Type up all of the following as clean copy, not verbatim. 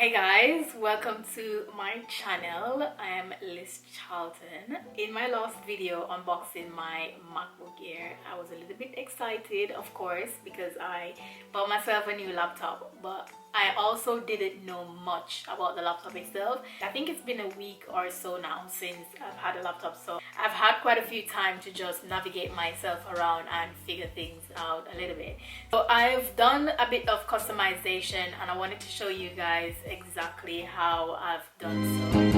Hey guys, welcome to my channel. I am Liz Charlton. In my last video unboxing my MacBook Air, I was a little bit excited, of course, because I bought myself a new laptop, but I also didn't know much about the laptop itself. I think it's been a week or so now since I've had a laptop, so I've had quite a few time to just navigate myself around and figure things out a little bit. So I've done a bit of customization and I wanted to show you guys exactly how I've done so.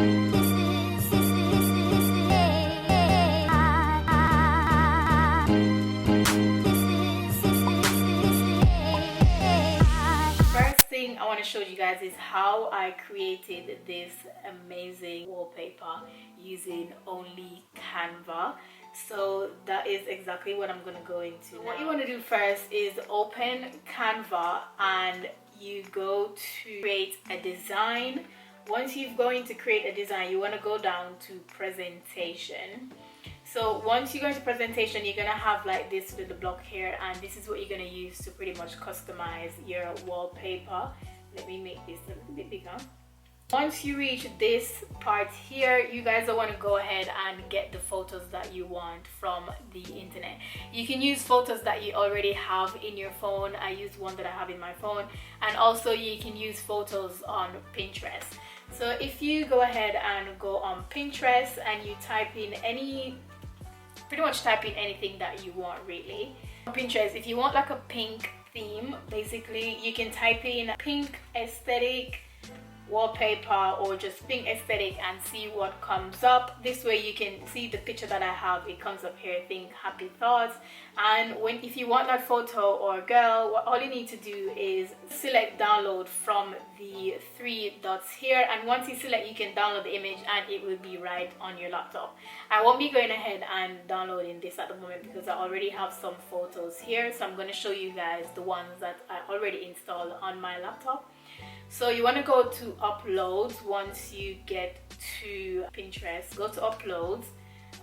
I want to show you guys is how I created this amazing wallpaper using only Canva. So that is exactly what I'm going to go into. What you want to do first is open Canva and you go to create a design. Once you've going to create a design, you want to go down to presentation. So once you go into presentation, you're gonna have like this little block here, and this is what you're gonna use to pretty much customize your wallpaper. Let me make this a little bit bigger. Once you reach this part here, you guys want to go ahead and get the photos that you want from the internet. You can use photos that you already have in your phone. I use one that I have in my phone, and also you can use photos on Pinterest. So if you go ahead and go on Pinterest and you type in pretty much type in anything that you want really. On Pinterest, if you want like a pink theme, basically you can type in pink aesthetic wallpaper or just pink aesthetic and see what comes up. This way you can see the picture that I have. It comes up here, think happy thoughts. And if you want that photo or girl, all you need to do is select download from the three dots here, and once you select, you can download the image and it will be right on your laptop. I won't be going ahead and downloading this at the moment because I already have some photos here, so I'm going to show you guys the ones that I already installed on my laptop. So you want to go to uploads. Once you get to Pinterest, go to uploads.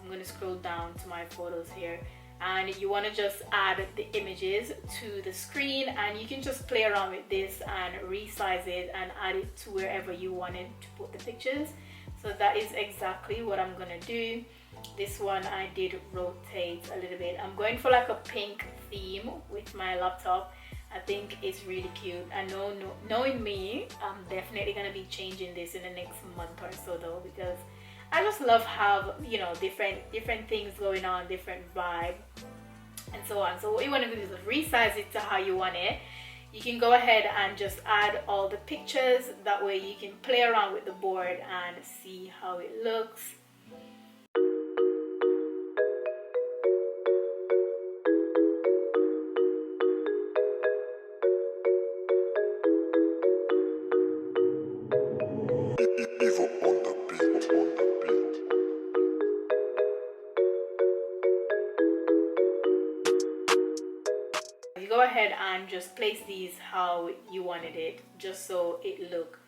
I'm going to scroll down to my photos here, and you want to just add the images to the screen, and you can just play around with this and resize it and add it to wherever you wanted to put the pictures. So that is exactly what I'm going to do. This one I did rotate a little bit. I'm going for like a pink theme with my laptop. I think it's really cute. I know, knowing me, I'm definitely gonna be changing this in the next month or so though, because I just love have, you know, different things going on, different vibe and so on. So what you want to do is resize it to how you want it. You can go ahead and just add all the pictures. That way you can play around with the board and see how it looks. You go ahead and just place these how you wanted it, just so it look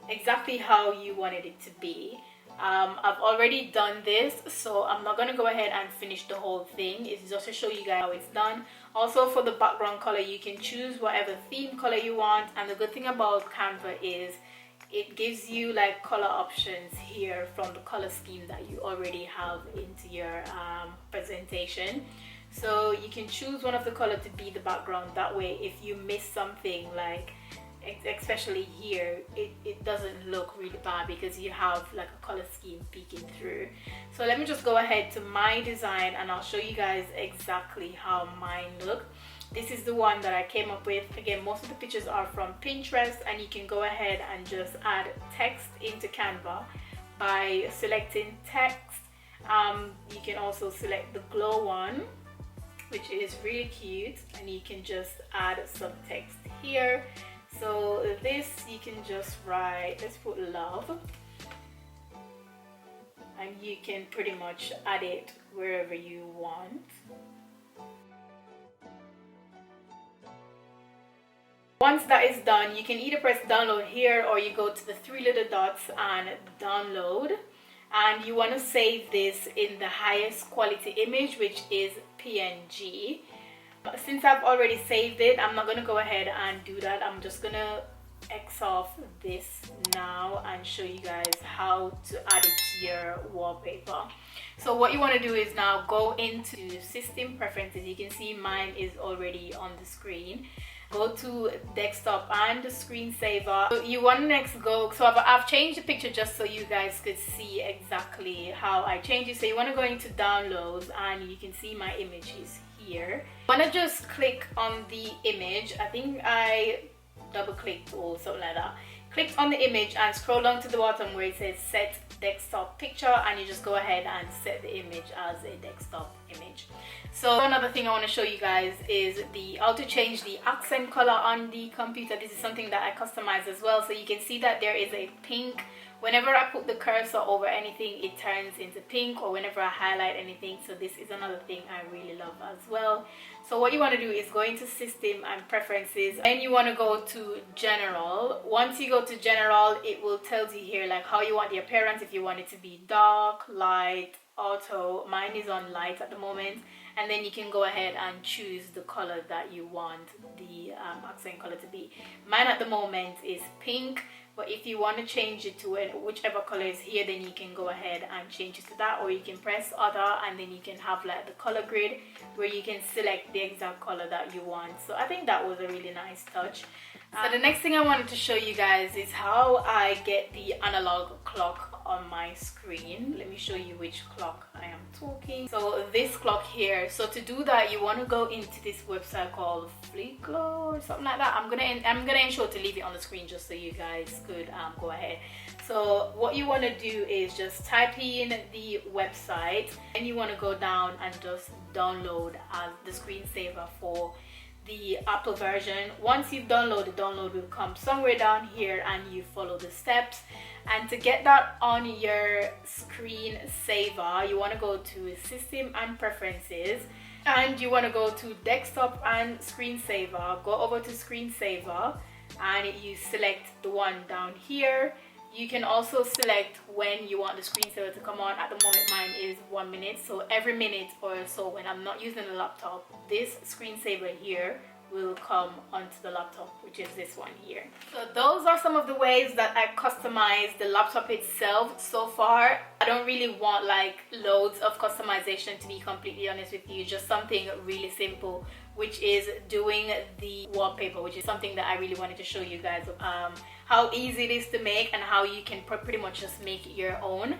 exactly how you wanted it to be. I've already done this, so I'm not going to go ahead and finish the whole thing. It's just to show you guys how it's done. Also, for the background color, you can choose whatever theme color you want, and the good thing about Canva is it gives you like color options here from the color scheme that you already have into your presentation. So you can choose one of the color to be the background. That way if you miss something, like especially here, it doesn't look really bad because you have like a color scheme peeking through. So let me just go ahead to my design and I'll show you guys exactly how mine look. This is the one that I came up with. Again, most of the pictures are from Pinterest, and you can go ahead and just add text into Canva by selecting text. You can also select the glow one, which is really cute, and you can just add some text here. So this you can just write, let's put love, and you can pretty much add it wherever you want. Once that is done, you can either press download here or you go to the three little dots and download, and you want to save this in the highest quality image, which is PNG. Since I've already saved it, I'm not going to go ahead and do that. I'm just going to X off this now and show you guys how to add it to your wallpaper. So what you want to do is now go into system preferences. You can see mine is already on the screen. Go to desktop and the screensaver. So you want to next go, so I've changed the picture just so you guys could see exactly how I change it. So you want to go into downloads and you can see my images here. You want to just click on the image. I think I double clicked or something like that. Click on the image and scroll down to the bottom where it says set desktop picture, and you just go ahead and set the image as a desktop image. So another thing I want to show you guys is how to change the accent color on the computer. This is something that I customize as well. So you can see that there is a pink. Whenever I put the cursor over anything, it turns into pink, or whenever I highlight anything. So this is another thing I really love as well. So what you want to do is go into system and preferences, and you want to go to general. Once you go to general, it will tell you here like how you want the appearance, if you want it to be dark, light, auto. Mine is on light at the moment, and then you can go ahead and choose the color that you want the accent color to be. Mine at the moment is pink, but if you want to change it to whichever color is here, then you can go ahead and change it to that, or you can press other and then you can have like the color grid where you can select the exact color that you want. So I think that was a really nice touch. So the next thing I wanted to show you guys is how I get the analog clock on my screen. Let me show you which clock I am talking. So this clock here. So to do that, you want to go into this website called Flicklo or something like that. I'm gonna ensure to leave it on the screen just so you guys could go ahead. So what you want to do is just type in the website, and you want to go down and just download as the screensaver for the Apple version. Once you've downloaded, the download will come somewhere down here and you follow the steps. And to get that on your screensaver, you want to go to system and preferences, and you want to go to desktop and screensaver. Go over to screensaver and you select the one down here. You can also select when you want the screensaver to come on. At the moment mine is 1 minute, so every minute or so when I'm not using the laptop, this screensaver here will come onto the laptop, which is this one here. So those are some of the ways that I customize the laptop itself so far. I don't really want like loads of customization, to be completely honest with you. Just something really simple, which is doing the wallpaper, which is something that I really wanted to show you guys how easy it is to make and how you can pretty much just make it your own.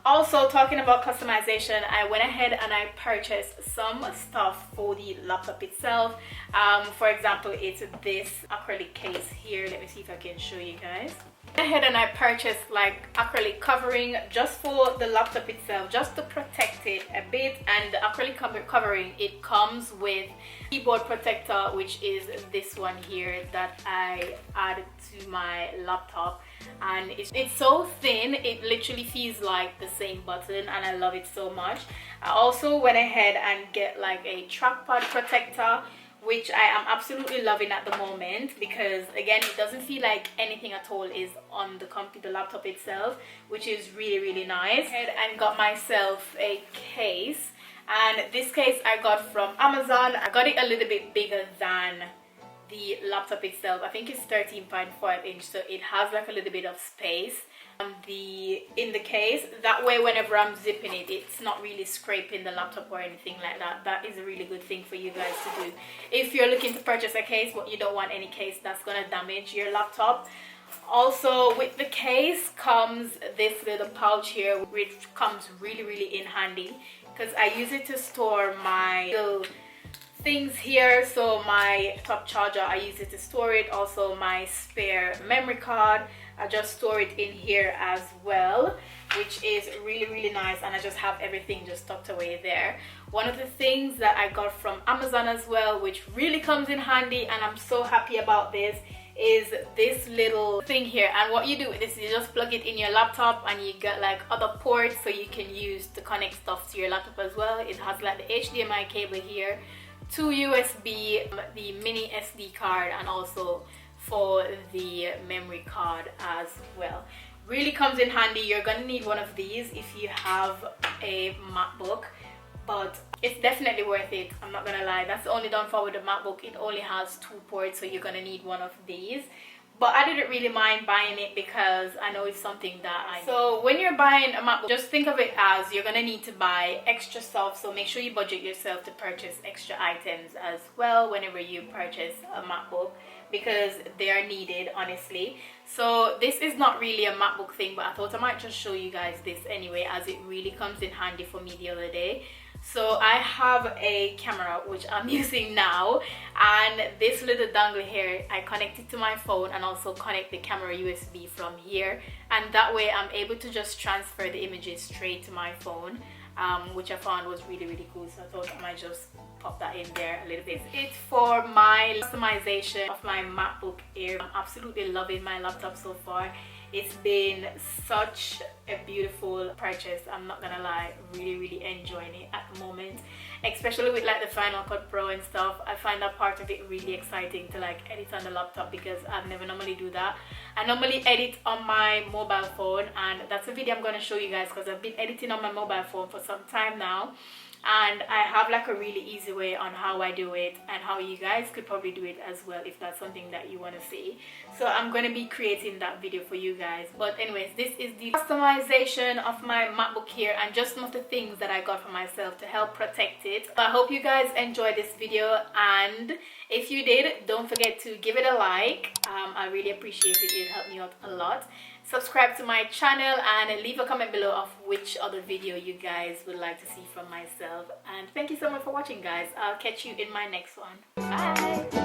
Also, talking about customization, I went ahead and I purchased some stuff for the laptop itself. For example, it's this acrylic case here. Let me see if I can show you guys. I went ahead and I purchased like acrylic covering just for the laptop itself, just to protect it a bit. And the acrylic covering, it comes with keyboard protector, which is this one here that I added to my laptop. And it's so thin, it literally feels like the same button, and I love it so much. I also went ahead and get like a trackpad protector, which I am absolutely loving at the moment, because again, it doesn't feel like anything at all is on the laptop itself, which is really nice. And got myself a case, and this case I got from Amazon. I got it a little bit bigger than the laptop itself. I think it's 13.5 inch, so it has like a little bit of space in the case. That way whenever I'm zipping it, it's not really scraping the laptop or anything like that. That is a really good thing for you guys to do if you're looking to purchase a case, but you don't want any case that's gonna damage your laptop. Also, with the case comes this little pouch here, which comes really in handy, because I use it to store my little things here. So my top charger, I use it to store it. Also my spare memory card, I just store it in here as well, which is really nice, and I just have everything just tucked away there. One of the things that I got from Amazon as well, which really comes in handy, and I'm so happy about this, is this little thing here. And what you do with this is you just plug it in your laptop, and you get like other ports so you can use to connect stuff to your laptop as well. It has like the HDMI cable here, 2 USB, the mini SD card, and also for the memory card as well. Really comes in handy. You're gonna need one of these if you have a MacBook, but it's definitely worth it. I'm not gonna lie, that's the only downfall with the MacBook. It only has 2 ports, so you're gonna need one of these. but I didn't really mind buying it because I know it's something that I need. So when you're buying a MacBook, just think of it as you're gonna need to buy extra stuff, so make sure you budget yourself to purchase extra items as well whenever you purchase a MacBook, because they are needed, honestly. So this is not really a MacBook thing, but I thought I might just show you guys this anyway, as it really comes in handy for me the other day. So I have a camera which I'm using now, and this little dongle here, I connect it to my phone and also connect the camera USB from here, and that way I'm able to just transfer the images straight to my phone, which I found was really cool. So I thought I might just pop that in there a little bit. It's for my customization of my MacBook Air. I'm absolutely loving my laptop so far. It's been such a beautiful purchase, I'm not gonna lie. Really enjoying it at the moment, especially with like the Final Cut Pro and stuff. I find that part of it really exciting to like edit on the laptop, because I've never normally do that. I normally edit on my mobile phone, and that's a video I'm going to show you guys, because I've been editing on my mobile phone for some time now, and I have like a really easy way on how I do it, and how you guys could probably do it as well if that's something that you want to see. So I'm going to be creating that video for you guys. But anyways, this is the customization of my MacBook here, and just some of the things that I got for myself to help protect it. So I hope you guys enjoyed this video, and if you did, don't forget to give it a like. I really appreciate it. It helped me out a lot. Subscribe to my channel and leave a comment below of which other video you guys would like to see from myself. And thank you so much for watching, guys. I'll catch you in my next one. Bye.